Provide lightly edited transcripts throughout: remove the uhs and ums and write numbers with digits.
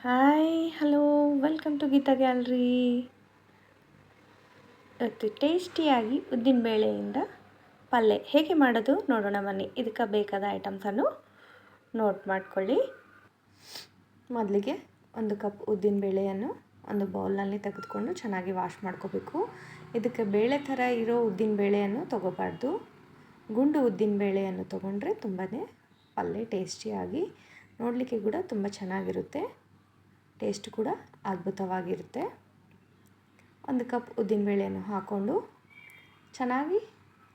Hi hello welcome to Geeta gallery. ಇವತ್ತು ಟೇಸ್ಟಿಯಾಗಿ ಉದ್ದಿನಬೇಳೆಯಿಂದ ಪಲ್ಯ ಹೇಗೆ ಮಾಡೋದು ನೋಡೋಣ ಬನ್ನಿ. ಇದಕ್ಕೆ ಬೇಕಾದ ಐಟಮ್ಸನ್ನು ನೋಟ್ ಮಾಡ್ಕೊಳ್ಳಿ. ಮೊದಲಿಗೆ 1 ಕಪ್ ಉದ್ದಿನಬೇಳೆಯನ್ನು ಒಂದು ಬೌಲ್ನಲ್ಲಿ ತೆಗೆದುಕೊಂಡು ಚೆನ್ನಾಗಿ ವಾಶ್ ಮಾಡ್ಕೋಬೇಕು. ಇದಕ್ಕೆ ಬೇಳೆ ಥರ ಇರೋ ಉದ್ದಿನಬೇಳೆಯನ್ನು ತೊಗೋಬಾರ್ದು. ಗುಂಡು ಉದ್ದಿನಬೇಳೆಯನ್ನು ತೊಗೊಂಡ್ರೆ ತುಂಬಾ ಪಲ್ಯ ಟೇಸ್ಟಿಯಾಗಿ ನೋಡಲಿಕ್ಕೆ ಕೂಡ ತುಂಬ ಚೆನ್ನಾಗಿರುತ್ತೆ. ಟೇಸ್ಟ್ ಕೂಡ ಅದ್ಭುತವಾಗಿರುತ್ತೆ. 1 ಕಪ್ ಉದ್ದಿನಬೇಳೆಯನ್ನು ಹಾಕ್ಕೊಂಡು ಚೆನ್ನಾಗಿ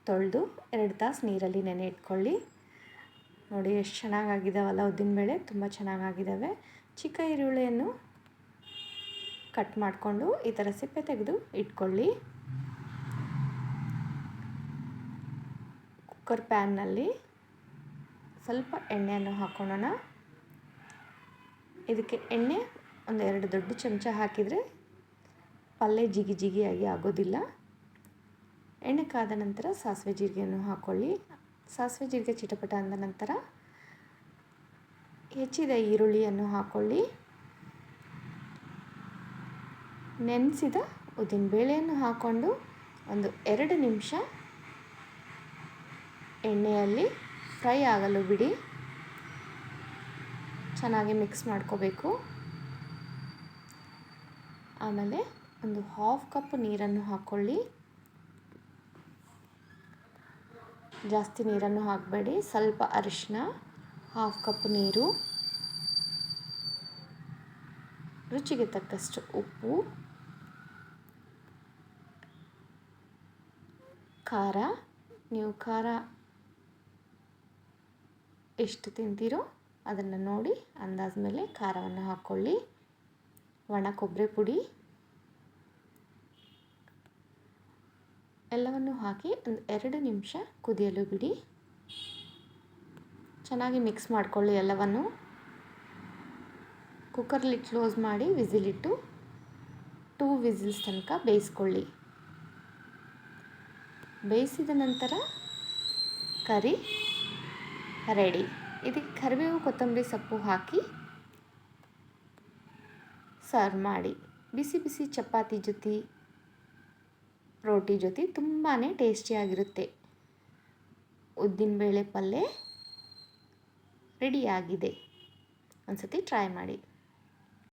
ತೊಳೆದು 2 ತಾಸು ನೀರಲ್ಲಿ ನೆನೆ ಇಟ್ಕೊಳ್ಳಿ. ನೋಡಿ ಎಷ್ಟು ಚೆನ್ನಾಗಾಗಿದ್ದಾವಲ್ಲ ಉದ್ದಿನಬೇಳೆ, ತುಂಬ ಚೆನ್ನಾಗಾಗಿದ್ದಾವೆ. ಚಿಕ್ಕ ಈರುಳ್ಳಿಯನ್ನು ಕಟ್ ಮಾಡಿಕೊಂಡು ಈ ಥರ ಸಿಪ್ಪೆ ತೆಗೆದು ಇಟ್ಕೊಳ್ಳಿ. ಕುಕ್ಕರ್ ಪ್ಯಾನ್ನಲ್ಲಿ ಸ್ವಲ್ಪ ಎಣ್ಣೆಯನ್ನು ಹಾಕ್ಕೊಳ್ಳೋಣ. ಇದಕ್ಕೆ ಎಣ್ಣೆ ಒಂದು 2 ದೊಡ್ಡ ಚಮಚ ಹಾಕಿದರೆ ಪಲ್ಯ ಜಿಗಿ ಜಿಗಿಯಾಗಿ ಆಗೋದಿಲ್ಲ. ಎಣ್ಣೆ ಕಾದ ನಂತರ ಸಾಸಿವೆ ಜೀರಿಗೆಯನ್ನು ಹಾಕ್ಕೊಳ್ಳಿ. ಸಾಸಿವೆ ಜೀರಿಗೆ ಚಿಟಪಟ ಅಂದ ನಂತರ ಹೆಚ್ಚಿದ ಈರುಳ್ಳಿಯನ್ನು ಹಾಕ್ಕೊಳ್ಳಿ. ನೆನೆಸಿದ ಉದ್ದಿನಬೇಳೆಯನ್ನು ಹಾಕ್ಕೊಂಡು ಒಂದು 2 ನಿಮಿಷ ಎಣ್ಣೆಯಲ್ಲಿ ಫ್ರೈ ಆಗಲು ಬಿಡಿ. ಚೆನ್ನಾಗಿ ಮಿಕ್ಸ್ ಮಾಡ್ಕೋಬೇಕು. ಆಮೇಲೆ ಒಂದು 1/2 ಕಪ್ ನೀರನ್ನು ಹಾಕ್ಕೊಳ್ಳಿ. ಜಾಸ್ತಿ ನೀರನ್ನು ಹಾಕಬೇಡಿ. ಸ್ವಲ್ಪ ಅರಿಶಿನ, 1/2 ಕಪ್ ನೀರು, ರುಚಿಗೆ ತಕ್ಕಷ್ಟು ಉಪ್ಪು, ಖಾರ. ನೀವು ಖಾರ ಎಷ್ಟು ತಿಂತೀರೋ ಅದನ್ನು ನೋಡಿ ಅಂದಾಜು ಮೇಲೆ ಖಾರವನ್ನು ಹಾಕ್ಕೊಳ್ಳಿ. ಒಣ ಕೊಬ್ಬರಿ ಪುಡಿ ಎಲ್ಲವನ್ನು ಹಾಕಿ ಒಂದು 2 ನಿಮಿಷ ಕುದಿಯಲು ಬಿಡಿ. ಚೆನ್ನಾಗಿ ಮಿಕ್ಸ್ ಮಾಡಿಕೊಳ್ಳಿ ಎಲ್ಲವನ್ನು. ಕುಕ್ಕರ್ ಲಿಡ್ ಕ್ಲೋಸ್ ಮಾಡಿ ವಿಸಿಲಿಟ್ಟು 2 ವಿಸಿಲ್ಸ್ ತನಕ ಬೇಯಿಸ್ಕೊಳ್ಳಿ. ಬೇಯಿಸಿದ ನಂತರ ಕರಿ ರೆಡಿ. ಇದಕ್ಕೆ ಕರಿಬೇವು ಕೊತ್ತಂಬರಿ ಸೊಪ್ಪು ಹಾಕಿ ಸರ್ವ್ ಮಾಡಿ. ಬಿಸಿ ಬಿಸಿ ಚಪಾತಿ ಜೊತೆ, ರೋಟಿ ಜೊತೆ ತುಂಬಾ ಟೇಸ್ಟಿಯಾಗಿರುತ್ತೆ. ಉದ್ದಿನಬೇಳೆ ಪಲ್ಯ ರೆಡಿಯಾಗಿದೆ. ಒಂದು ಸತಿ ಟ್ರೈ ಮಾಡಿ.